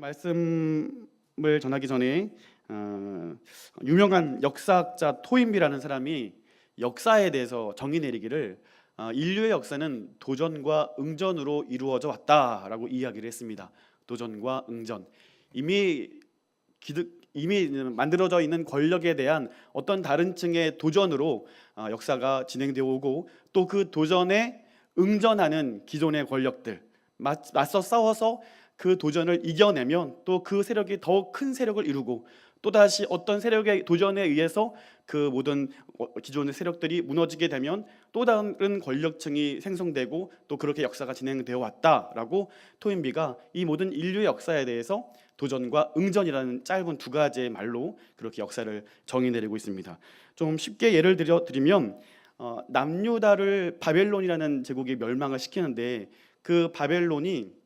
말씀을 전하기 전에 유명한 역사학자 토인비라는 사람이 역사에 대해서 정의 내리기를 인류의 역사는 도전과 응전으로 이루어져 왔다라고 이야기를 했습니다. 도전과 응전. 이미 만들어져 있는 권력에 대한 어떤 다른 층의 도전으로 역사가 진행되어 오고, 또 그 도전에 응전하는 기존의 권력들, 맞서 싸워서 그 도전을 이겨내면 또 그 세력이 더 큰 세력을 이루고, 또다시 어떤 세력의 도전에 의해서 그 모든 기존의 세력들이 무너지게 되면 또 다른 권력층이 생성되고, 또 그렇게 역사가 진행되어 왔다라고 토인비가 이 모든 인류의 역사에 대해서 도전과 응전이라는 짧은 두 가지의 말로 그렇게 역사를 정의 내리고 있습니다. 좀 쉽게 예를 드리면 남유다를 바벨론이라는 제국이 멸망을 시키는데, 그 바벨론이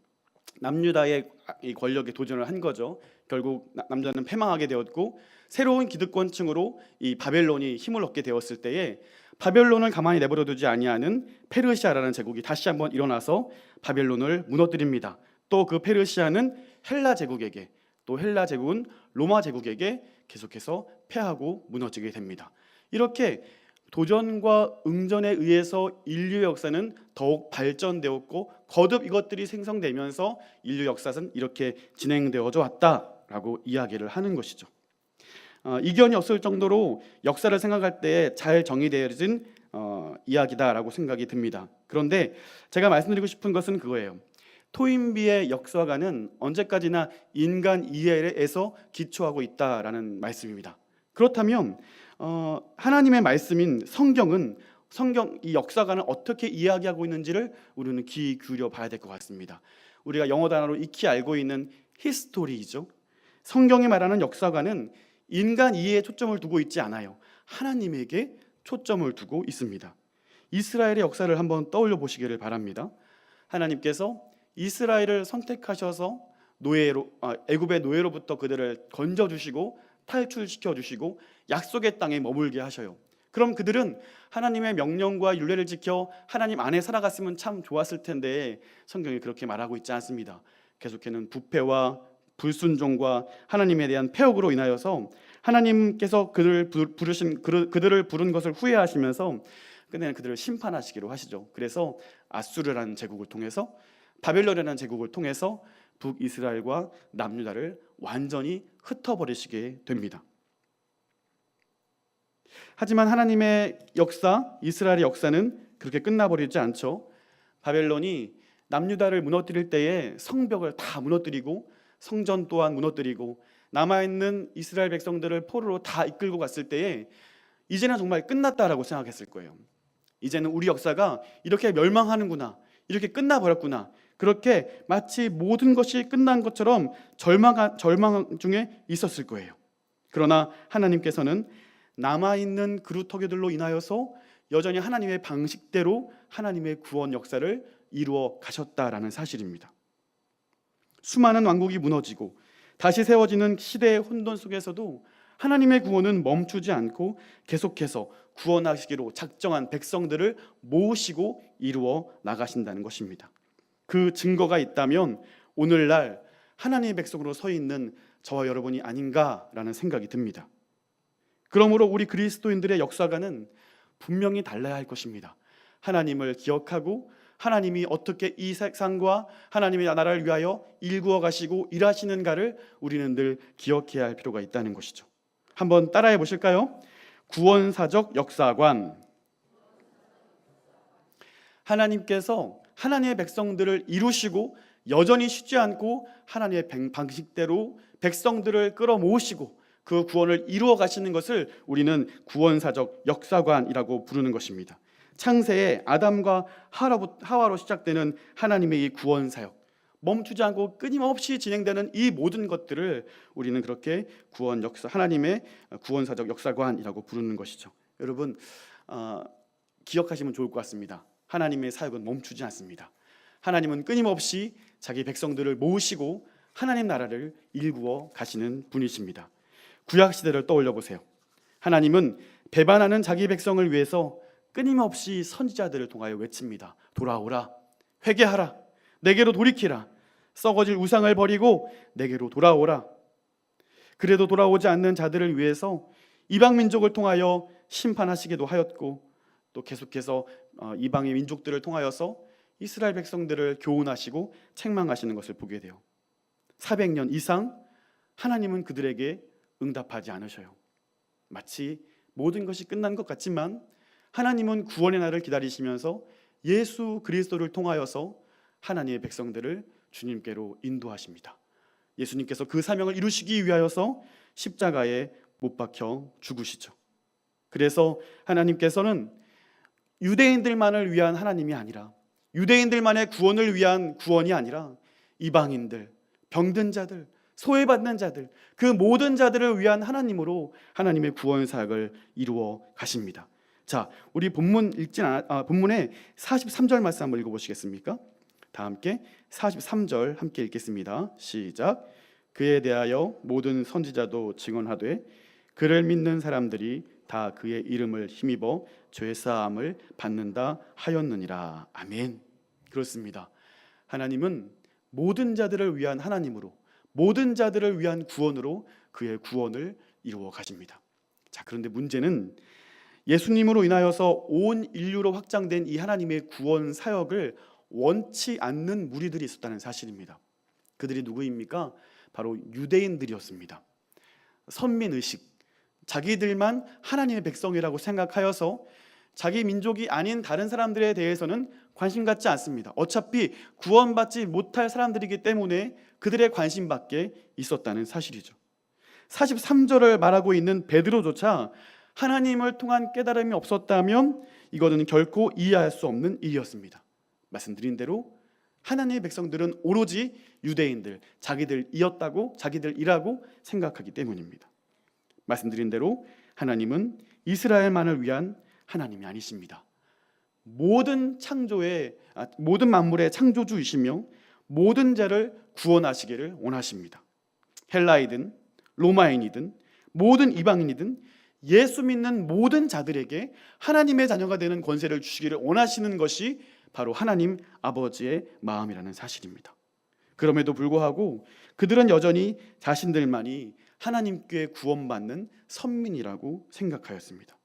남유다의 이 권력에 도전을 한 거죠. 결국 남유다는 패망하게 되었고, 새로운 기득권층으로 이 바벨론이 힘을 얻게 되었을 때에 바벨론을 가만히 내버려두지 아니하는 페르시아라는 제국이 다시 한번 일어나서 바벨론을 무너뜨립니다. 또 그 페르시아는 헬라 제국에게, 또 헬라 제국은 로마 제국에게 계속해서 패하고 무너지게 됩니다. 이렇게 도전과 응전에 의해서 인류 역사는 더욱 발전되었고, 거듭 이것들이 생성되면서 인류 역사는 이렇게 진행되어져 왔다라고 이야기를 하는 것이죠. 이견이 없을 정도로 역사를 생각할 때 잘 정의되어진 이야기다라고 생각이 듭니다. 그런데 제가 말씀드리고 싶은 것은 그거예요. 토인비의 역사관은 언제까지나 인간 이해에서 기초하고 있다라는 말씀입니다. 그렇다면 하나님의 말씀인 성경 이 역사관을 어떻게 이야기하고 있는지를 우리는 귀 기울여 봐야 될 것 같습니다. 우리가 영어 단어로 익히 알고 있는 히스토리이죠. 성경이 말하는 역사관은 인간 이해에 초점을 두고 있지 않아요. 하나님에게 초점을 두고 있습니다. 이스라엘의 역사를 한번 떠올려 보시기를 바랍니다. 하나님께서 이스라엘을 선택하셔서 애굽의 노예로부터 그들을 건져주시고 탈출시켜 주시고 약속의 땅에 머물게 하셔요. 그럼 그들은 하나님의 명령과 율례를 지켜 하나님 안에 살아갔으면 참 좋았을 텐데, 성경이 그렇게 말하고 있지 않습니다. 계속해는 부패와 불순종과 하나님에 대한 패역으로 인하여서 하나님께서 그들을 부른 것을 후회하시면서 끝내는 그들을 심판하시기로 하시죠. 그래서 아수르라는 제국을 통해서, 바벨론이라는 제국을 통해서 북이스라엘과 남유다를 완전히 흩어버리시게 됩니다. 하지만 하나님의 역사, 이스라엘의 역사는 그렇게 끝나버리지 않죠. 바벨론이 남유다를 무너뜨릴 때에 성벽을 다 무너뜨리고, 성전 또한 무너뜨리고, 남아있는 이스라엘 백성들을 포로로 다 이끌고 갔을 때에 이제는 정말 끝났다라고 생각했을 거예요. 이제는 우리 역사가 이렇게 멸망하는구나, 이렇게 끝나버렸구나, 그렇게 마치 모든 것이 끝난 것처럼 절망 중에 있었을 거예요. 그러나 하나님께서는 남아있는 그루터기들로 인하여서 여전히 하나님의 방식대로 하나님의 구원 역사를 이루어 가셨다라는 사실입니다. 수많은 왕국이 무너지고 다시 세워지는 시대의 혼돈 속에서도 하나님의 구원은 멈추지 않고 계속해서 구원하시기로 작정한 백성들을 모으시고 이루어 나가신다는 것입니다. 그 증거가 있다면 오늘날 하나님의 백성으로 서 있는 저와 여러분이 아닌가라는 생각이 듭니다. 그러므로 우리 그리스도인들의 역사관은 분명히 달라야 할 것입니다. 하나님을 기억하고 하나님이 어떻게 이 세상과 하나님의 나라를 위하여 일구어 가시고 일하시는가를 우리는 늘 기억해야 할 필요가 있다는 것이죠. 한번 따라해 보실까요? 구원사적 역사관. 하나님께서 하나님의 백성들을 이루시고 여전히 쉬지 않고 하나님의 방식대로 백성들을 끌어모으시고 그 구원을 이루어 가시는 것을 우리는 구원사적 역사관이라고 부르는 것입니다. 창세의 아담과 하와로 시작되는 하나님의 이 구원 사역, 멈추지 않고 끊임없이 진행되는 이 모든 것들을 우리는 그렇게 하나님의 구원사적 역사관이라고 부르는 것이죠. 여러분 기억하시면 좋을 것 같습니다. 하나님의 사역은 멈추지 않습니다. 하나님은 끊임없이 자기 백성들을 모으시고 하나님 나라를 일구어 가시는 분이십니다. 구약시대를 떠올려 보세요. 하나님은 배반하는 자기 백성을 위해서 끊임없이 선지자들을 통하여 외칩니다. 돌아오라, 회개하라, 내게로 돌이키라. 썩어질 우상을 버리고 내게로 돌아오라. 그래도 돌아오지 않는 자들을 위해서 이방 민족을 통하여 심판하시기도 하였고, 또 계속해서 이방의 민족들을 통하여서 이스라엘 백성들을 교훈하시고 책망하시는 것을 보게 돼요. 400년 이상 하나님은 그들에게 응답하지 않으셔요. 마치 모든 것이 끝난 것 같지만 하나님은 구원의 날을 기다리시면서 예수 그리스도를 통하여서 하나님의 백성들을 주님께로 인도하십니다. 예수님께서 그 사명을 이루시기 위하여서 십자가에 못 박혀 죽으시죠. 그래서 하나님께서는 유대인들만을 위한 하나님이 아니라, 유대인들만의 구원을 위한 구원이 아니라 이방인들, 병든 자들, 소외받는 자들, 그 모든 자들을 위한 하나님으로 하나님의 구원 사역을 이루어 가십니다. 자, 우리 본문의 43절 말씀 한번 읽어보시겠습니까? 다 함께 43절 함께 읽겠습니다. 시작. 그에 대하여 모든 선지자도 증언하되 그를 믿는 사람들이 다 그의 이름을 힘입어 죄사함을 받는다 하였느니라. 아멘. 그렇습니다. 하나님은 모든 자들을 위한 하나님으로, 모든 자들을 위한 구원으로 그의 구원을 이루어 가십니다. 자, 그런데 문제는 예수님으로 인하여서 온 인류로 확장된 이 하나님의 구원 사역을 원치 않는 무리들이 있었다는 사실입니다. 그들이 누구입니까? 바로 유대인들이었습니다. 선민의식, 자기들만 하나님의 백성이라고 생각하여서 자기 민족이 아닌 다른 사람들에 대해서는 관심 갖지 않습니다. 어차피 구원받지 못할 사람들이기 때문에 그들의 관심밖에 있었다는 사실이죠. 43절을 말하고 있는 베드로조차 하나님을 통한 깨달음이 없었다면 이거는 결코 이해할 수 없는 일이었습니다. 말씀드린 대로 하나님의 백성들은 오로지 유대인들, 자기들이라고 생각하기 때문입니다. 말씀드린 대로 하나님은 이스라엘만을 위한 하나님이 아니십니다. 모든 만물의 창조주이시며 모든 자를 구원하시기를 원하십니다. 헬라이든 로마인이든 모든 이방인이든 예수 믿는 모든 자들에게 하나님의 자녀가 되는 권세를 주시기를 원하시는 것이 바로 하나님 아버지의 마음이라는 사실입니다. 그럼에도 불구하고 그들은 여전히 자신들만이 하나님께 구원받는 선민이라고 생각하였습니다.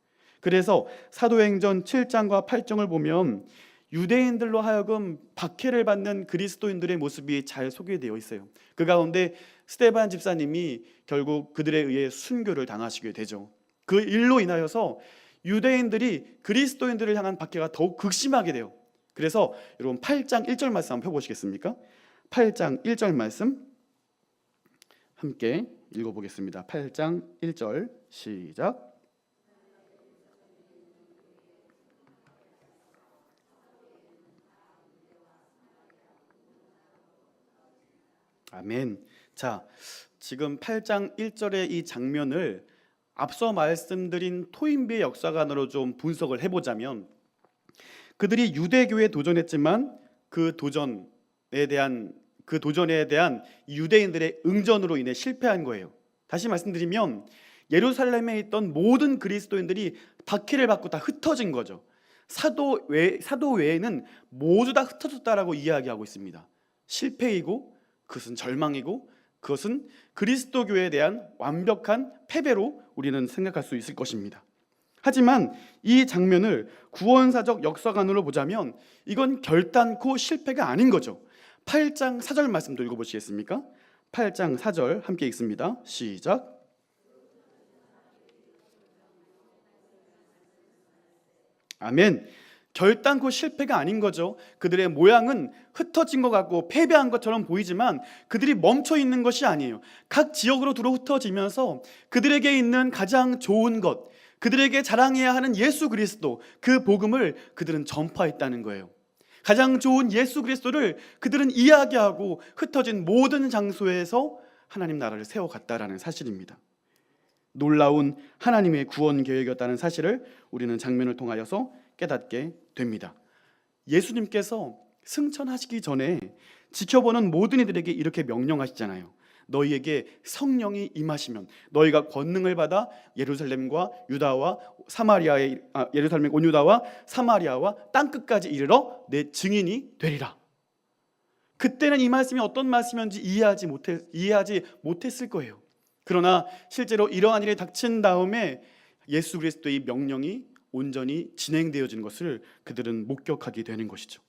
그래서 사도행전 7장과 8장을 보면 유대인들로 하여금 박해를 받는 그리스도인들의 모습이 잘 소개되어 있어요. 그 가운데 스데반 집사님이 결국 그들에 의해 순교를 당하시게 되죠. 그 일로 인하여서 유대인들이 그리스도인들을 향한 박해가 더욱 극심하게 돼요. 그래서 여러분 8장 1절 말씀 한번 펴보시겠습니까? 8장 1절 말씀 함께 읽어보겠습니다. 8장 1절 시작. 아멘. 자, 지금 8장 1절의 이 장면을 앞서 말씀드린 토인비의 역사관으로 좀 분석을 해보자면, 그들이 유대교에 도전했지만 그 도전에 대한 유대인들의 응전으로 인해 실패한 거예요. 다시 말씀드리면 예루살렘에 있던 모든 그리스도인들이 박해를 받고 다 흩어진 거죠. 사도 외에는 모두 다 흩어졌다라고 이야기하고 있습니다. 실패이고 그것은 절망이고 그것은 그리스도교에 대한 완벽한 패배로 우리는 생각할 수 있을 것입니다. 하지만 이 장면을 구원사적 역사관으로 보자면 이건 결단코 실패가 아닌 거죠. 8장 4절 말씀도 읽어보시겠습니까? 8장 4절 함께 읽습니다. 시작. 아멘. 결단코 실패가 아닌 거죠. 그들의 모양은 흩어진 것 같고 패배한 것처럼 보이지만 그들이 멈춰 있는 것이 아니에요. 각 지역으로 두루 흩어지면서 그들에게 있는 가장 좋은 것, 그들에게 자랑해야 하는 예수 그리스도, 그 복음을 그들은 전파했다는 거예요. 가장 좋은 예수 그리스도를 그들은 이야기하고 흩어진 모든 장소에서 하나님 나라를 세워갔다라는 사실입니다. 놀라운 하나님의 구원 계획이었다는 사실을 우리는 장면을 통하여서 깨닫게 됩니다. 예수님께서 승천하시기 전에 지켜보는 모든 이들에게 이렇게 명령하시잖아요. 너희에게 성령이 임하시면 너희가 권능을 받아 예루살렘과 유다와 예루살렘 온 유다와 사마리아와 땅 끝까지 이르러 내 증인이 되리라. 그때는 이 말씀이 어떤 말씀인지 이해하지 못했을 거예요. 그러나 실제로 이러한 일이 닥친 다음에 예수 그리스도의 명령이 온전히 진행되어지는 것을 그들은 목격하게 되는 것이죠.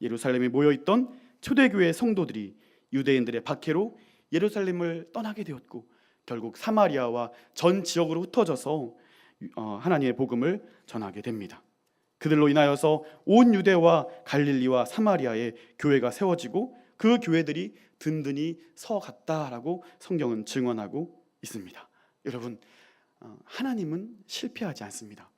예루살렘에 모여있던 초대교회 성도들이 유대인들의 박해로 예루살렘을 떠나게 되었고 결국 사마리아와 전 지역으로 흩어져서 하나님의 복음을 전하게 됩니다. 그들로 인하여서 온 유대와 갈릴리와 사마리아에 교회가 세워지고 그 교회들이 든든히 서갔다라고 성경은 증언하고 있습니다. 여러분, 하나님은 실패하지 않습니다.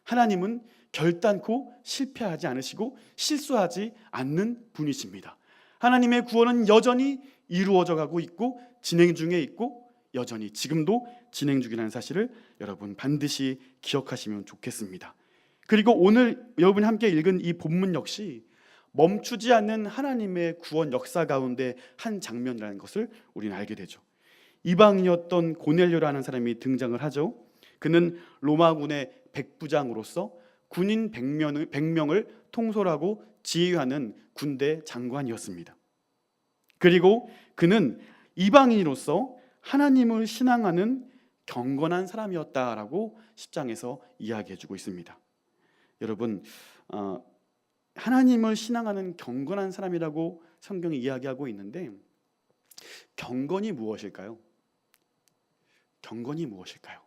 하나님은 결단코 실패하지 않으시고 실수하지 않는 분이십니다. 하나님의 구원은 여전히 이루어져 가고 있고 진행 중에 있고 여전히 지금도 진행 중이라는 사실을 여러분 반드시 기억하시면 좋겠습니다. 그리고 오늘 여러분이 함께 읽은 이 본문 역시 멈추지 않는 하나님의 구원 역사 가운데 한 장면이라는 것을 우리는 알게 되죠. 이방인이었던 고넬료라는 사람이 등장을 하죠. 그는 로마군의 백부장으로서 군인 100명을 통솔하고 지휘하는 군대 장관이었습니다. 그리고 그는 이방인으로서 하나님을 신앙하는 경건한 사람이었다라고 10장에서 이야기해주고 있습니다. 여러분, 하나님을 신앙하는 경건한 사람이라고 성경이 이야기하고 있는데 경건이 무엇일까요? 경건이 무엇일까요?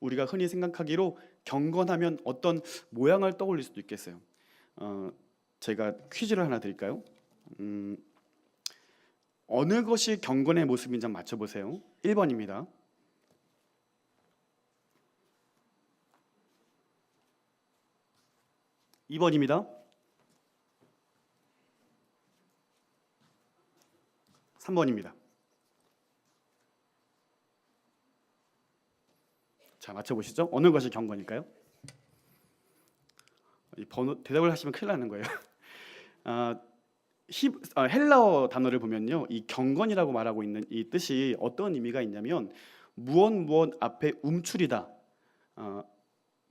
우리가 흔히 생각하기로 경건하면 어떤 모양을 떠올릴 수도 있겠어요. 제가 퀴즈를 하나 드릴까요? 어느 것이 경건의 모습인지 한번 맞춰보세요. 1번입니다. 2번입니다. 3번입니다. 자, 맞춰보시죠. 어느 것이 경건일까요? 이 번호 대답을 하시면 큰일 나는 거예요. 헬라어 단어를 보면요, 이 경건이라고 말하고 있는 이 뜻이 어떤 의미가 있냐면 무엇 앞에 움츠리다,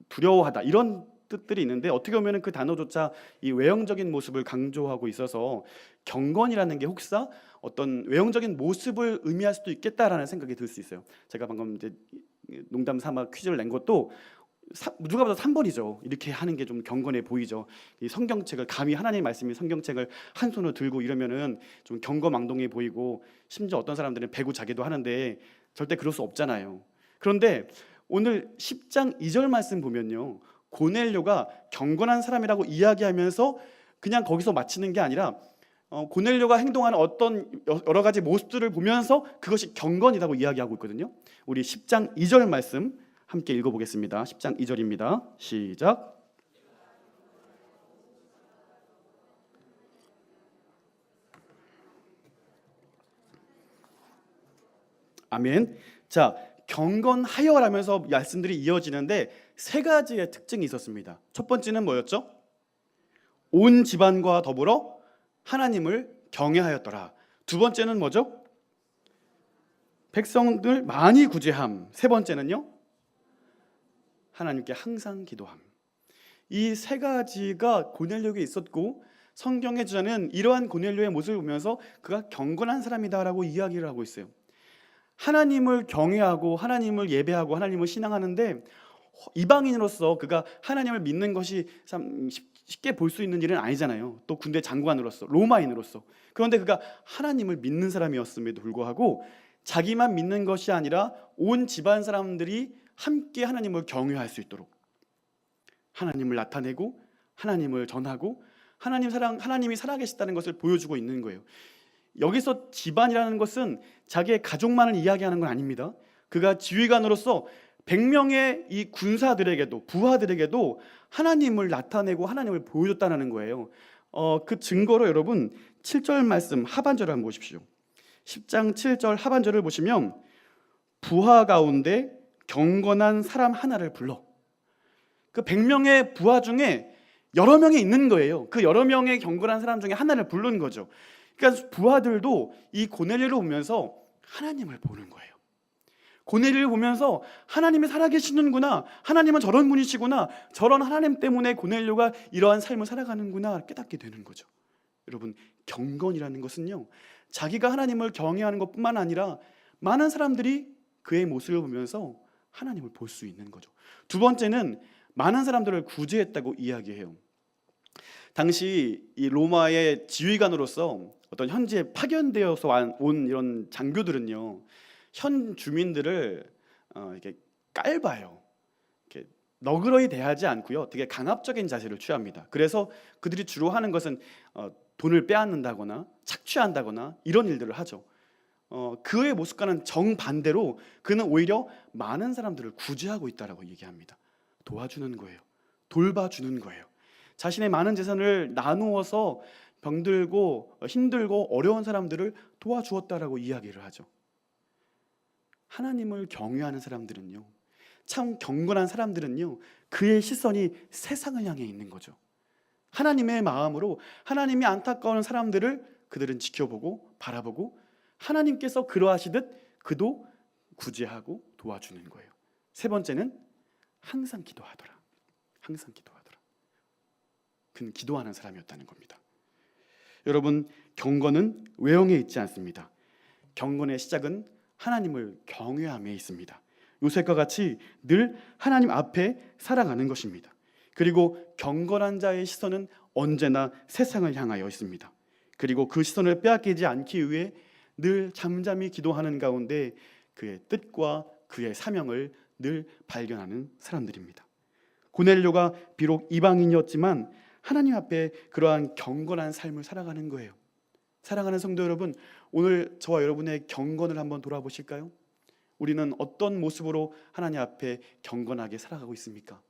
두려워하다 이런 뜻들이 있는데 어떻게 보면 그 단어조차 이 외형적인 모습을 강조하고 있어서 경건이라는 게 혹사 어떤 외형적인 모습을 의미할 수도 있겠다라는 생각이 들 수 있어요. 제가 방금 이제 농담 삼아 퀴즈를 낸 것도 누가 봐도 3번이죠. 이렇게 하는 게 좀 경건해 보이죠. 이 성경책을 감히 하나님 말씀이 성경책을 한 손으로 들고 이러면은 좀 경거망동해 보이고 심지어 어떤 사람들은 배구 자기도 하는데 절대 그럴 수 없잖아요. 그런데 오늘 10장 2절 말씀 보면요, 고넬료가 경건한 사람이라고 이야기하면서 그냥 거기서 마치는 게 아니라 고넬료가 행동하는 어떤 여러 가지 모습들을 보면서 그것이 경건이라고 이야기하고 있거든요. 우리 10장 2절 말씀 함께 읽어보겠습니다. 10장 2절입니다. 시작. 아멘. 자, 경건하여라면서 말씀들이 이어지는데 세 가지의 특징이 있었습니다. 첫 번째는 뭐였죠? 온 집안과 더불어 하나님을 경외하였더라. 두 번째는 뭐죠? 백성들 많이 구제함. 세 번째는요? 하나님께 항상 기도함. 이 세 가지가 고넬료에게 있었고 성경에 주자는 이러한 고넬료의 모습을 보면서 그가 경건한 사람이다라고 이야기를 하고 있어요. 하나님을 경외하고 하나님을 예배하고 하나님을 신앙하는데 이방인으로서 그가 하나님을 믿는 것이 참 쉽게 볼 수 있는 일은 아니잖아요. 또 군대 장관으로서, 로마인으로서. 그런데 그가 하나님을 믿는 사람이었음에도 불구하고 자기만 믿는 것이 아니라 온 집안 사람들이 함께 하나님을 경외할 수 있도록 하나님을 나타내고 하나님을 전하고 하나님이 살아계시다는 것을 보여주고 있는 거예요. 여기서 집안이라는 것은 자기의 가족만을 이야기하는 건 아닙니다. 그가 지휘관으로서 100명의 이 군사들에게도 부하들에게도 하나님을 나타내고 하나님을 보여줬다는 거예요. 그 증거로 여러분 7절 말씀 하반절을 한번 보십시오. 10장 7절 하반절을 보시면 부하 가운데 경건한 사람 하나를 불러. 그 100명의 부하 중에 여러 명이 있는 거예요. 그 여러 명의 경건한 사람 중에 하나를 부른 거죠. 그러니까 부하들도 이 고넬료를 보면서 하나님을 보는 거예요. 고넬료를 보면서 하나님이 살아계시는구나, 하나님은 저런 분이시구나, 저런 하나님 때문에 고넬료가 이러한 삶을 살아가는구나 깨닫게 되는 거죠. 여러분, 경건이라는 것은요, 자기가 하나님을 경외하는 것뿐만 아니라 많은 사람들이 그의 모습을 보면서 하나님을 볼 수 있는 거죠. 두 번째는 많은 사람들을 구제했다고 이야기해요. 당시 이 로마의 지휘관으로서 어떤 현지에 파견되어서 온 이런 장교들은요, 현 주민들을 이렇게 깔봐요. 이렇게 너그러이 대하지 않고요, 되게 강압적인 자세를 취합니다. 그래서 그들이 주로 하는 것은 돈을 빼앗는다거나 착취한다거나 이런 일들을 하죠. 그의 모습과는 정반대로 그는 오히려 많은 사람들을 구제하고 있다라고 얘기합니다. 도와주는 거예요. 돌봐주는 거예요. 자신의 많은 재산을 나누어서 병들고 힘들고 어려운 사람들을 도와주었다라고 이야기를 하죠. 하나님을 경외하는 사람들은요, 참 경건한 사람들은요, 그의 시선이 세상을 향해 있는 거죠. 하나님의 마음으로 하나님이 안타까운 사람들을 그들은 지켜보고 바라보고 하나님께서 그러하시듯 그도 구제하고 도와주는 거예요. 세 번째는 항상 기도하더라. 항상 기도하더라. 그는 기도하는 사람이었다는 겁니다. 여러분, 경건은 외형에 있지 않습니다. 경건의 시작은 하나님을 경외함에 있습니다. 요셉과 같이 늘 하나님 앞에 살아가는 것입니다. 그리고 경건한 자의 시선은 언제나 세상을 향하여 있습니다. 그리고 그 시선을 빼앗기지 않기 위해 늘 잠잠히 기도하는 가운데 그의 뜻과 그의 사명을 늘 발견하는 사람들입니다. 고넬료가 비록 이방인이었지만 하나님 앞에 그러한 경건한 삶을 살아가는 거예요. 사랑하는 성도 여러분, 오늘 저와 여러분의 경건을 한번 돌아보실까요? 우리는 어떤 모습으로 하나님 앞에 경건하게 살아가고 있습니까?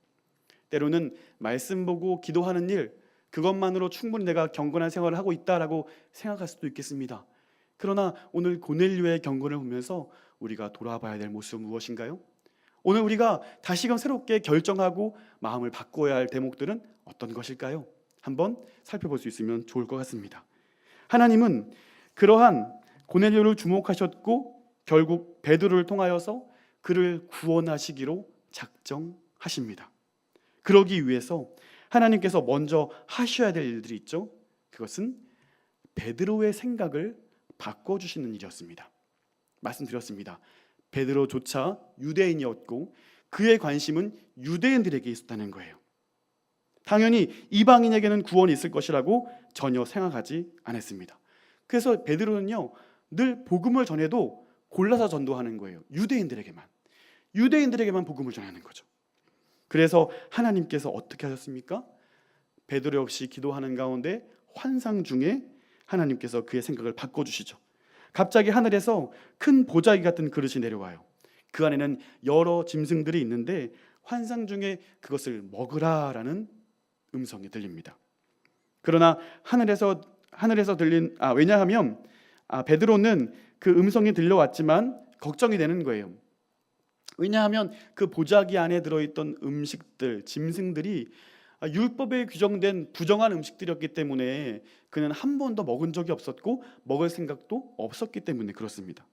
때로는 말씀 보고 기도하는 일, 그것만으로 충분히 내가 경건한 생활을 하고 있다라고 생각할 수도 있겠습니다. 그러나 오늘 고넬료의 경건을 보면서 우리가 돌아봐야 될 모습은 무엇인가요? 오늘 우리가 다시금 새롭게 결정하고 마음을 바꿔야 할 대목들은 어떤 것일까요? 한번 살펴볼 수 있으면 좋을 것 같습니다. 하나님은 그러한 고넬료를 주목하셨고 결국 베드로를 통하여서 그를 구원하시기로 작정하십니다. 그러기 위해서 하나님께서 먼저 하셔야 될 일들이 있죠. 그것은 베드로의 생각을 바꿔주시는 일이었습니다. 말씀드렸습니다. 베드로조차 유대인이었고 그의 관심은 유대인들에게 있었다는 거예요. 당연히 이방인에게는 구원이 있을 것이라고 전혀 생각하지 않았습니다. 그래서 베드로는요, 늘 복음을 전해도 골라서 전도하는 거예요. 유대인들에게만 복음을 전하는 거죠. 그래서 하나님께서 어떻게 하셨습니까? 베드로 역시 기도하는 가운데 환상 중에 하나님께서 그의 생각을 바꿔주시죠. 갑자기 하늘에서 큰 보자기 같은 그릇이 내려와요. 그 안에는 여러 짐승들이 있는데 환상 중에 그것을 먹으라라는 음성이 들립니다. 그러나 하늘에서 들린 왜냐하면 베드로는 그 음성이 들려왔지만 걱정이 되는 거예요. 왜냐하면 그 보자기 안에 들어있던 음식들, 짐승들이 율법에 규정된 부정한 음식들이었기 때문에 그는 한 번도 먹은 적이 없었고 먹을 생각도 없었기 때문에 그렇습니다.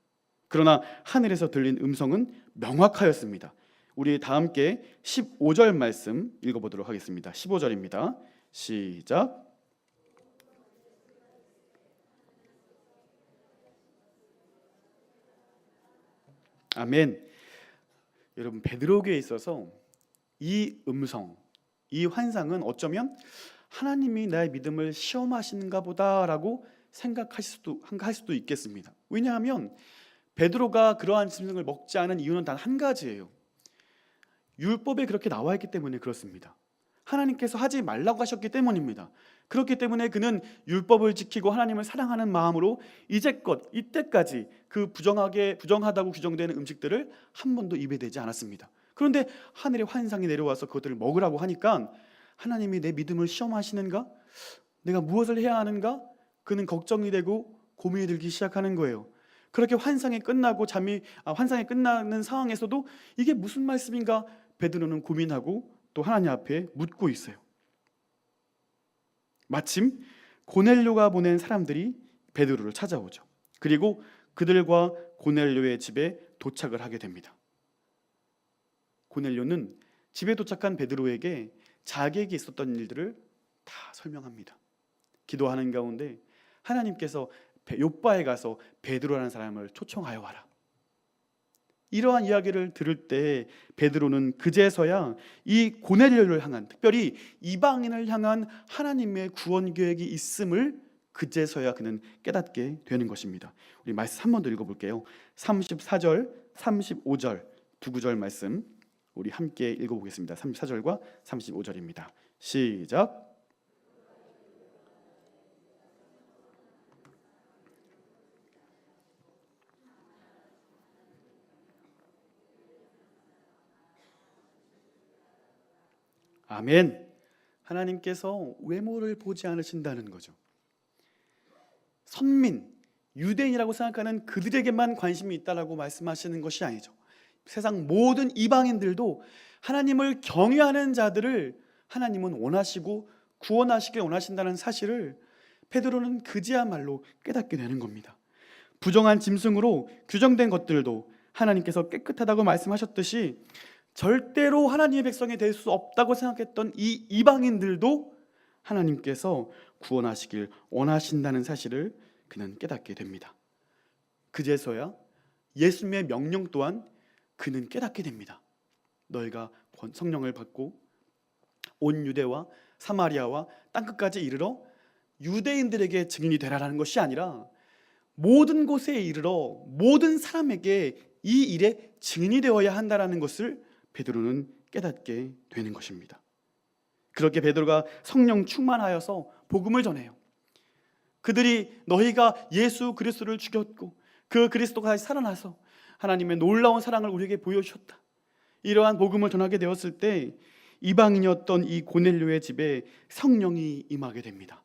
그러나 하늘에서 들린 음성은 명확하였습니다. 우리 다 함께 15절 말씀 읽어보도록 하겠습니다. 15절입니다. 시작. 아멘. 여러분, 베드로에게 있어서 이 음성, 이 환상은 어쩌면 하나님이 나의 믿음을 시험하시는가 보다라고 생각할 수도 있겠습니다. 왜냐하면 베드로가 그러한 짐승을 먹지 않은 이유는 단 한 가지예요. 율법에 그렇게 나와 있기 때문에 그렇습니다. 하나님께서 하지 말라고 하셨기 때문입니다. 그렇기 때문에 그는 율법을 지키고 하나님을 사랑하는 마음으로 이때까지 그 부정하다고 규정되는 음식들을 한 번도 입에 대지 않았습니다. 그런데 하늘의 환상이 내려와서 그것들을 먹으라고 하니까 하나님이 내 믿음을 시험하시는가? 내가 무엇을 해야 하는가? 그는 걱정이 되고 고민이 들기 시작하는 거예요. 그렇게 환상이 끝나는 상황에서도 이게 무슨 말씀인가? 베드로는 고민하고 또 하나님 앞에 묻고 있어요. 마침 고넬료가 보낸 사람들이 베드로를 찾아오죠. 그리고 그들과 고넬료의 집에 도착을 하게 됩니다. 고넬료는 집에 도착한 베드로에게 자기에게 있었던 일들을 다 설명합니다. 기도하는 가운데 하나님께서 요바에 가서 베드로라는 사람을 초청하여 와라. 이러한 이야기를 들을 때 베드로는 그제서야 이 고넬료를 향한, 특별히 이방인을 향한 하나님의 구원 계획이 있음을 그제서야 그는 깨닫게 되는 것입니다. 우리 말씀 한 번 더 읽어볼게요. 34절, 35절 두 구절 말씀 우리 함께 읽어보겠습니다. 34절과 35절입니다. 시작. 아멘. 하나님께서 외모를 보지 않으신다는 거죠. 선민, 유대인이라고 생각하는 그들에게만 관심이 있다라고 말씀하시는 것이 아니죠. 세상 모든 이방인들도 하나님을 경외하는 자들을 하나님은 원하시고 구원하시길 원하신다는 사실을 베드로는 그제야말로 깨닫게 되는 겁니다. 부정한 짐승으로 규정된 것들도 하나님께서 깨끗하다고 말씀하셨듯이 절대로 하나님의 백성이 될 수 없다고 생각했던 이 이방인들도 하나님께서 구원하시길 원하신다는 사실을 그는 깨닫게 됩니다. 그제서야 예수님의 명령 또한 그는 깨닫게 됩니다. 너희가 성령을 받고 온 유대와 사마리아와 땅끝까지 이르러 유대인들에게 증인이 되라라는 것이 아니라 모든 곳에 이르러 모든 사람에게 이 일에 증인이 되어야 한다는 것을 베드로는 깨닫게 되는 것입니다. 그렇게 베드로가 성령 충만하여서 복음을 전해요. 그들이 너희가 예수 그리스도를 죽였고 그 그리스도가 다시 살아나서 하나님의 놀라운 사랑을 우리에게 보여주셨다. 이러한 복음을 전하게 되었을 때 이방인이었던 이 고넬료의 집에 성령이 임하게 됩니다.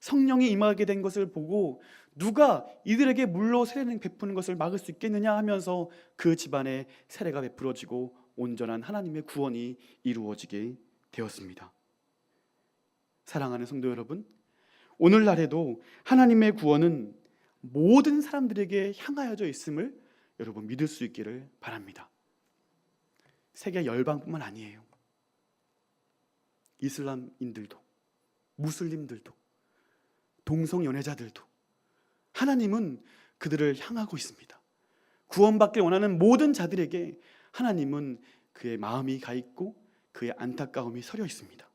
성령이 임하게 된 것을 보고 누가 이들에게 물로 세례를 베푸는 것을 막을 수 있겠느냐 하면서 그 집안에 세례가 베풀어지고 온전한 하나님의 구원이 이루어지게 되었습니다. 사랑하는 성도 여러분, 오늘날에도 하나님의 구원은 모든 사람들에게 향하여져 있음을 여러분 믿을 수 있기를 바랍니다. 세계 열방뿐만 아니에요. 이슬람인들도, 무슬림들도, 동성연애자들도 하나님은 그들을 향하고 있습니다. 구원받길 원하는 모든 자들에게 하나님은 그의 마음이 가 있고 그의 안타까움이 서려 있습니다.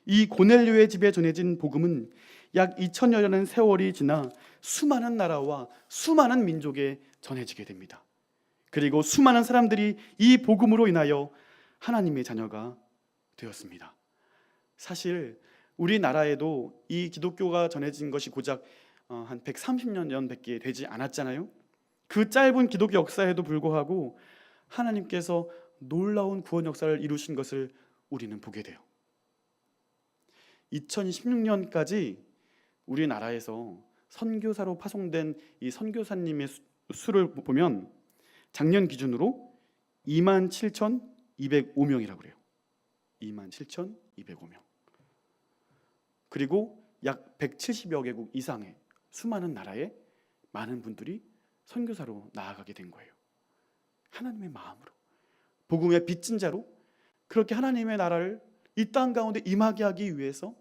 이 고넬료의 집에 전해진 복음은 약 2000여 년의 세월이 지나 수많은 나라와 수많은 민족에 전해지게 됩니다. 그리고 수많은 사람들이 이 복음으로 인하여 하나님의 자녀가 되었습니다. 사실 우리나라에도 이 기독교가 전해진 것이 고작 한 130년밖에 되지 않았잖아요. 그 짧은 기독교 역사에도 불구하고 하나님께서 놀라운 구원 역사를 이루신 것을 우리는 보게 돼요. 2016년까지 우리나라에서 선교사로 파송된 이 선교사님의 수를 보면 작년 기준으로 27,205명이라고 그래요. 27,205명. 그리고 약 170여 개국 이상의 수많은 나라에 많은 분들이 선교사로 나아가게 된 거예요. 하나님의 마음으로, 복음의 빚진 자로 그렇게 하나님의 나라를 이 땅 가운데 임하게 하기 위해서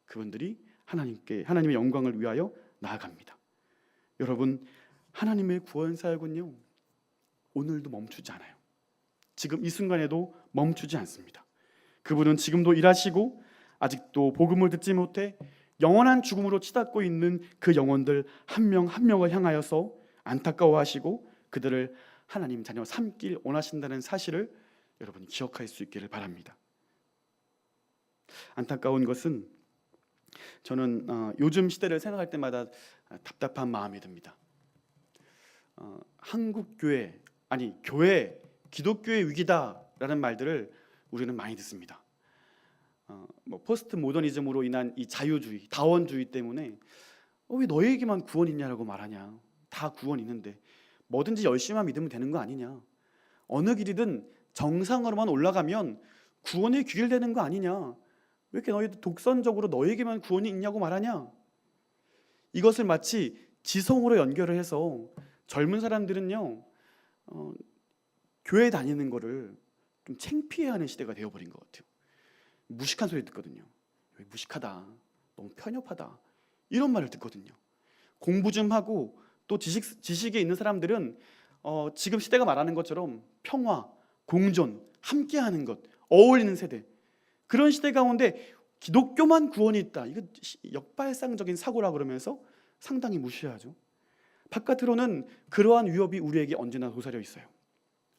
그분들이 하나님의 영광을 위하여 나아갑니다. 여러분, 하나님의 구원 사역은요 오늘도 멈추지 않아요. 지금 이 순간에도 멈추지 않습니다. 그분은 지금도 일하시고 아직도 복음을 듣지 못해 영원한 죽음으로 치닫고 있는 그 영혼들 한 명 한 명을 향하여서 안타까워하시고 그들을 하나님 자녀 삼길 원하신다는 사실을 여러분이 기억할 수 있기를 바랍니다. 안타까운 것은 저는 요즘 시대를 생각할 때마다 답답한 마음이 듭니다. 한국 교회, 아니 교회, 기독교의 위기다라는 말들을 우리는 많이 듣습니다. 포스트 모더니즘으로 인한 이 자유주의, 다원주의 때문에 왜 너희에게만 구원 있냐라고 말하냐. 다 구원 있는데 뭐든지 열심히만 믿으면 되는 거 아니냐. 어느 길이든 정상으로만 올라가면 구원의 길 되는 거 아니냐. 왜 이렇게 너희들 독선적으로 너희에게만 구원이 있냐고 말하냐. 이것을 마치 지성으로 연결을 해서 젊은 사람들은요 교회 다니는 거를 좀 창피해하는 시대가 되어버린 것 같아요. 무식한 소리 듣거든요. 무식하다, 너무 편협하다, 이런 말을 듣거든요. 공부 좀 하고 또 지식에 있는 사람들은 지금 시대가 말하는 것처럼 평화, 공존, 함께하는 것, 어울리는 세대, 그런 시대 가운데 기독교만 구원이 있다, 이거 역발상적인 사고라 그러면서 상당히 무시하죠. 바깥으로는 그러한 위협이 우리에게 언제나 도사려 있어요.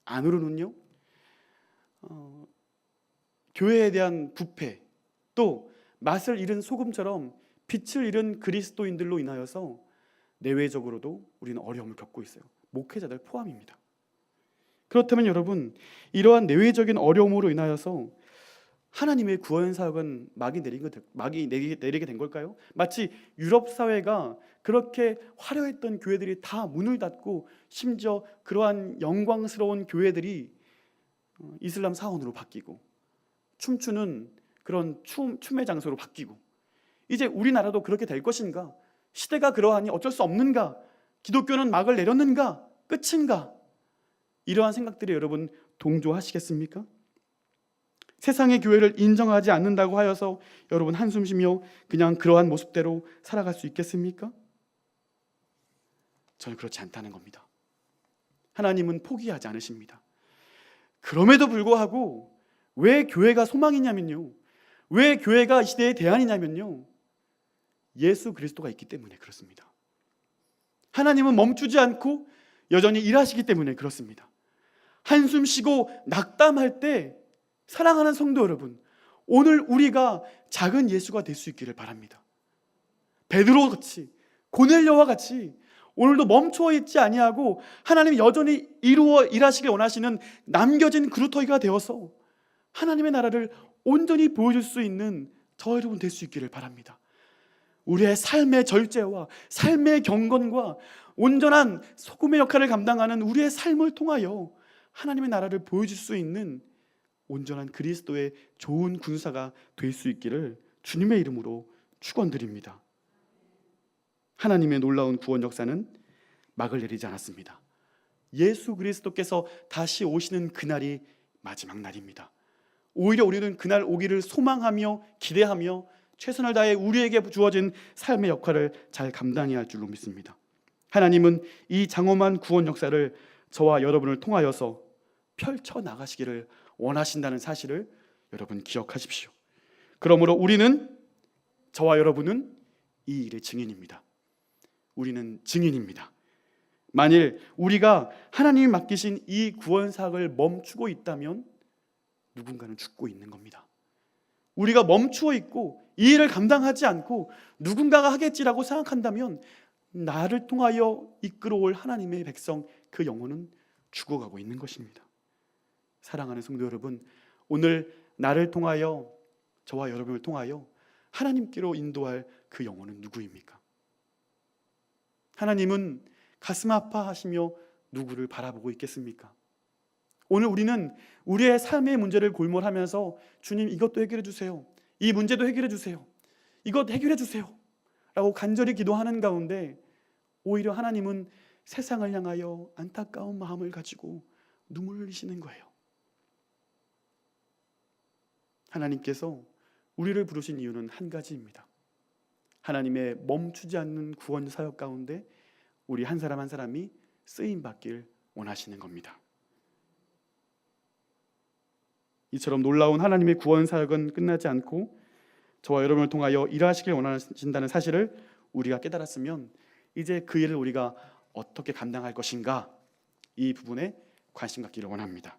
안으로는요, 교회에 대한 부패, 또 맛을 잃은 소금처럼 빛을 잃은 그리스도인들로 인하여서 내외적으로도 우리는 어려움을 겪고 있어요. 목회자들 포함입니다. 그렇다면 여러분, 이러한 내외적인 어려움으로 인하여서 하나님의 구원 사역은 막이 내리게 된 걸까요? 마치 유럽 사회가 그렇게 화려했던 교회들이 다 문을 닫고, 심지어 그러한 영광스러운 교회들이 이슬람 사원으로 바뀌고 춤추는 그런 춤의 장소로 바뀌고, 이제 우리나라도 그렇게 될 것인가? 시대가 그러하니 어쩔 수 없는가? 기독교는 막을 내렸는가? 끝인가? 이러한 생각들이 여러분 동조하시겠습니까? 세상의 교회를 인정하지 않는다고 하여서 여러분 한숨 쉬며 그냥 그러한 모습대로 살아갈 수 있겠습니까? 저는 그렇지 않다는 겁니다. 하나님은 포기하지 않으십니다. 그럼에도 불구하고 왜 교회가 소망이냐면요, 왜 교회가 이 시대의 대안이냐면요, 예수 그리스도가 있기 때문에 그렇습니다. 하나님은 멈추지 않고 여전히 일하시기 때문에 그렇습니다. 한숨 쉬고 낙담할 때 사랑하는 성도 여러분, 오늘 우리가 작은 예수가 될 수 있기를 바랍니다. 베드로 같이, 고넬료와 같이 오늘도 멈춰 있지 아니하고 하나님이 여전히 이루어 일하시길 원하시는 남겨진 그루터기가 되어서 하나님의 나라를 온전히 보여줄 수 있는 저 여러분 될 수 있기를 바랍니다. 우리의 삶의 절제와 삶의 경건과 온전한 소금의 역할을 감당하는 우리의 삶을 통하여 하나님의 나라를 보여줄 수 있는 온전한 그리스도의 좋은 군사가 될 수 있기를 주님의 이름으로 축원드립니다. 하나님의 놀라운 구원 역사는 막을 내리지 않았습니다. 예수 그리스도께서 다시 오시는 그날이 마지막 날입니다. 오히려 우리는 그날 오기를 소망하며 기대하며 최선을 다해 우리에게 주어진 삶의 역할을 잘 감당해야 할 줄로 믿습니다. 하나님은 이 장엄한 구원 역사를 저와 여러분을 통하여서 펼쳐나가시기를 원하신다는 사실을 여러분 기억하십시오. 그러므로 우리는, 저와 여러분은 이 일의 증인입니다. 우리는 증인입니다. 만일 우리가 하나님이 맡기신 이 구원 사역을 멈추고 있다면 누군가는 죽고 있는 겁니다. 우리가 멈추어 있고 이 일을 감당하지 않고 누군가가 하겠지라고 생각한다면 나를 통하여 이끌어올 하나님의 백성, 그 영혼은 죽어가고 있는 것입니다. 사랑하는 성도 여러분, 오늘 나를 통하여, 저와 여러분을 통하여 하나님께로 인도할 그 영혼은 누구입니까? 하나님은 가슴 아파하시며 누구를 바라보고 있겠습니까? 오늘 우리는 우리의 삶의 문제를 골몰하면서 주님 이것도 해결해 주세요, 이 문제도 해결해 주세요, 이것 해결해 주세요 라고 간절히 기도하는 가운데 오히려 하나님은 세상을 향하여 안타까운 마음을 가지고 눈물을 흘리시는 거예요. 하나님께서 우리를 부르신 이유는 한 가지입니다. 하나님의 멈추지 않는 구원 사역 가운데 우리 한 사람 한 사람이 쓰임 받길 원하시는 겁니다. 이처럼 놀라운 하나님의 구원 사역은 끝나지 않고 저와 여러분을 통하여 일하시길 원하신다는 사실을 우리가 깨달았으면 이제 그 일을 우리가 어떻게 감당할 것인가, 이 부분에 관심 갖기를 원합니다.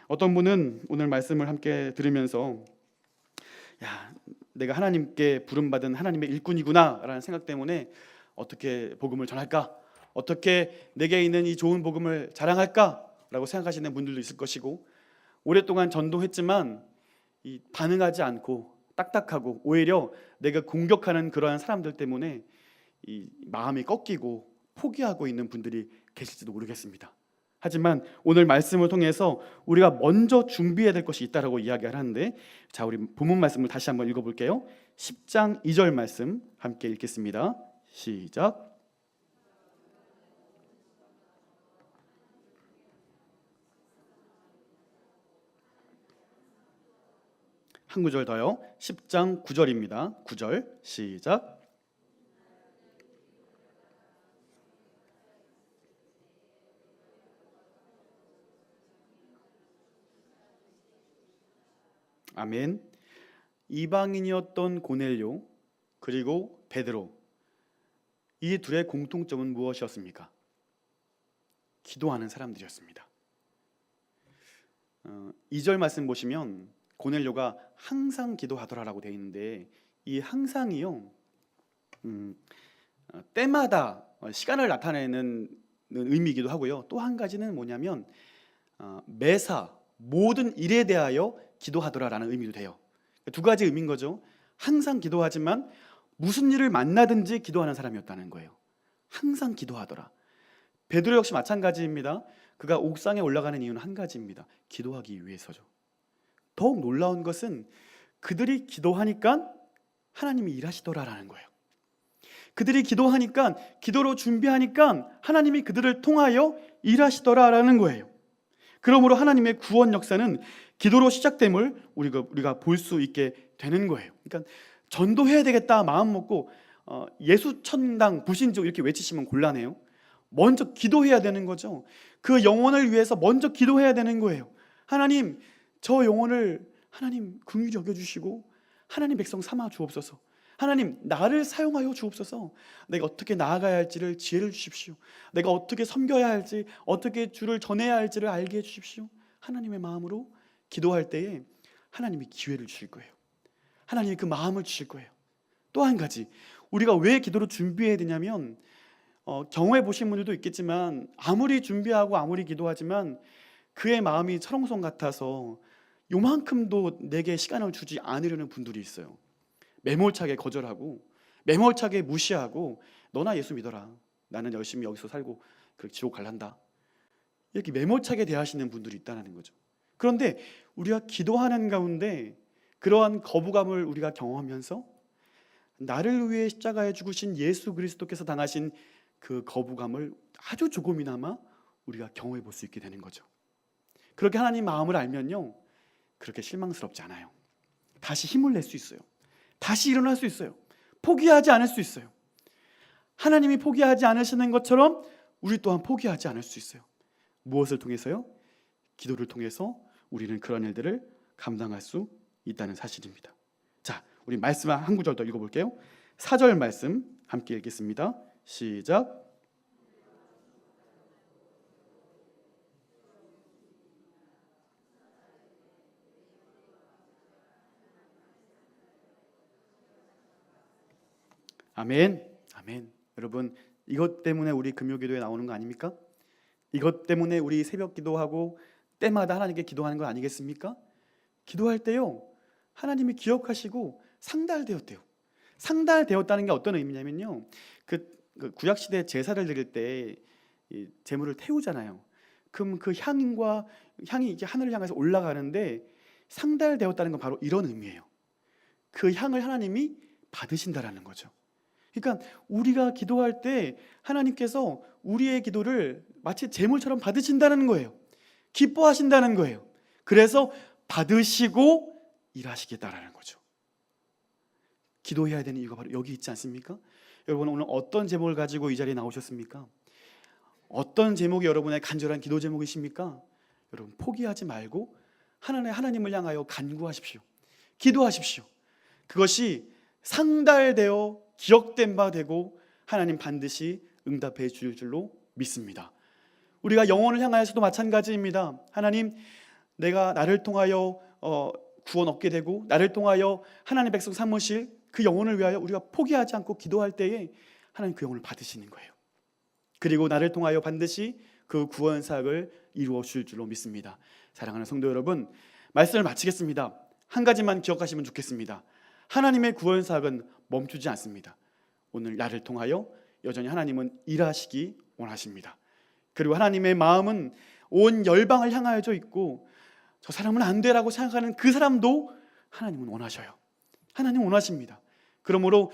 어떤 분은 오늘 말씀을 함께 들으면서 내가 하나님께 부름받은 하나님의 일꾼이구나 라는 생각 때문에 어떻게 복음을 전할까, 어떻게 내게 있는 이 좋은 복음을 자랑할까 라고 생각하시는 분들도 있을 것이고, 오랫동안 전도했지만 반응하지 않고 딱딱하고 오히려 내가 공격하는 그러한 사람들 때문에 이 마음이 꺾이고 포기하고 있는 분들이 계실지도 모르겠습니다. 하지만 오늘 말씀을 통해서 우리가 먼저 준비해야 될 것이 있다라고 이야기를 하는데, 자, 우리 본문 말씀을 다시 한번 읽어볼게요. 10장 2절 말씀 함께 읽겠습니다. 시작. 한 구절 더요. 10장 9절입니다. 9절 시작. 아멘. 이방인이었던 고넬료 그리고 베드로, 이 둘의 공통점은 무엇이었습니까? 기도하는 사람들이었습니다. 2절 말씀 보시면 고넬료가 항상 기도하더라라고 되어 있는데, 이 항상이요, 때마다 시간을 나타내는 의미이기도 하고요. 또 한 가지는 뭐냐면 매사 모든 일에 대하여 기도하더라라는 의미도 돼요. 두 가지 의미인 거죠. 항상 기도하지만 무슨 일을 만나든지 기도하는 사람이었다는 거예요. 항상 기도하더라. 베드로 역시 마찬가지입니다. 그가 옥상에 올라가는 이유는 한 가지입니다. 기도하기 위해서죠. 더욱 놀라운 것은 그들이 기도하니까 하나님이 일하시더라라는 거예요. 그들이 기도하니까, 기도로 준비하니까 하나님이 그들을 통하여 일하시더라라는 거예요. 그러므로 하나님의 구원 역사는 기도로 시작됨을 우리가 볼 수 있게 되는 거예요. 그러니까 전도해야 되겠다 마음 먹고 예수천당 불신족 이렇게 외치시면 곤란해요. 먼저 기도해야 되는 거죠. 그 영혼을 위해서 먼저 기도해야 되는 거예요. 하나님, 저 영혼을 하나님 긍휼히 여겨주시고 하나님 백성 삼아 주옵소서. 하나님, 나를 사용하여 주옵소서. 내가 어떻게 나아가야 할지를 지혜를 주십시오. 내가 어떻게 섬겨야 할지, 어떻게 주를 전해야 할지를 알게 해주십시오. 하나님의 마음으로 기도할 때에 하나님이 기회를 주실 거예요. 하나님이 그 마음을 주실 거예요. 또 한 가지, 우리가 왜 기도를 준비해야 되냐면, 경험해 보신 분들도 있겠지만 아무리 준비하고 아무리 기도하지만 그의 마음이 철옹성 같아서 요만큼도 내게 시간을 주지 않으려는 분들이 있어요. 매몰차게 거절하고 매몰차게 무시하고, 너나 예수 믿어라, 나는 열심히 여기서 살고 그 지옥 갈란다, 이렇게 매몰차게 대하시는 분들이 있다는 거죠. 그런데 우리가 기도하는 가운데 그러한 거부감을 우리가 경험하면서 나를 위해 십자가에 죽으신 예수 그리스도께서 당하신 그 거부감을 아주 조금이나마 우리가 경험해 볼 수 있게 되는 거죠. 그렇게 하나님 마음을 알면요, 그렇게 실망스럽지 않아요. 다시 힘을 낼 수 있어요. 다시 일어날 수 있어요. 포기하지 않을 수 있어요. 하나님이 포기하지 않으시는 것처럼 우리 또한 포기하지 않을 수 있어요. 무엇을 통해서요? 기도를 통해서 우리는 그런 일들을 감당할 수 있다는 사실입니다. 자, 우리 말씀 한 구절 더 읽어볼게요. 4절 말씀 함께 읽겠습니다. 시작. 아멘. 아멘. 여러분, 이것 때문에 우리 금요기도에 나오는 거 아닙니까? 이것 때문에 우리 새벽 기도하고 때마다 하나님께 기도하는 거 아니겠습니까? 기도할 때요, 하나님이 기억하시고 상달되었대요. 상달되었다는 게 어떤 의미냐면요, 그 구약 시대 제사를 드릴 때 이 제물을 태우잖아요. 그럼 그 향이 이게 하늘을 향해서 올라가는데, 상달되었다는 건 바로 이런 의미예요. 그 향을 하나님이 받으신다라는 거죠. 그러니까 우리가 기도할 때 하나님께서 우리의 기도를 마치 제물처럼 받으신다는 거예요. 기뻐하신다는 거예요. 그래서 받으시고 일하시겠다라는 거죠. 기도해야 되는 이유가 바로 여기 있지 않습니까? 여러분, 오늘 어떤 제목을 가지고 이 자리에 나오셨습니까? 어떤 제목이 여러분의 간절한 기도 제목이십니까? 여러분, 포기하지 말고 하나님을 향하여 간구하십시오. 기도하십시오. 그것이 상달되어 기억된 바 되고 하나님 반드시 응답해 주실 줄로 믿습니다. 우리가 영혼을 향하여서도 마찬가지입니다. 하나님, 내가 나를 통하여 구원 얻게 되고 나를 통하여 하나님 백성 삼으실 그 영혼을 위하여 우리가 포기하지 않고 기도할 때에 하나님 그 영혼을 받으시는 거예요. 그리고 나를 통하여 반드시 그 구원 사역을 이루어 주실 줄로 믿습니다. 사랑하는 성도 여러분, 말씀을 마치겠습니다. 한 가지만 기억하시면 좋겠습니다. 하나님의 구원 사역은 멈추지 않습니다. 오늘 나를 통하여 여전히 하나님은 일하시기 원하십니다. 그리고 하나님의 마음은 온 열방을 향하여져 있고, 저 사람은 안 되라고 생각하는 그 사람도 하나님은 원하셔요. 하나님 원하십니다. 그러므로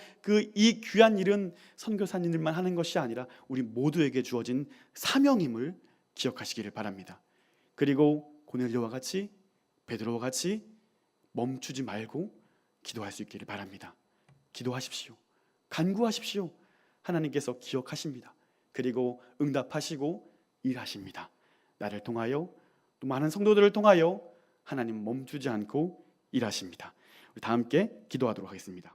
이 귀한 일은 선교사님들만 하는 것이 아니라 우리 모두에게 주어진 사명임을 기억하시기를 바랍니다. 그리고 고넬료와 같이, 베드로와 같이 멈추지 말고 기도할 수 있기를 바랍니다. 기도하십시오. 간구하십시오. 하나님께서 기억하십니다. 그리고 응답하시고 일하십니다. 나를 통하여 또 많은 성도들을 통하여 하나님 멈추지 않고 일하십니다. 우리 다 함께 기도하도록 하겠습니다.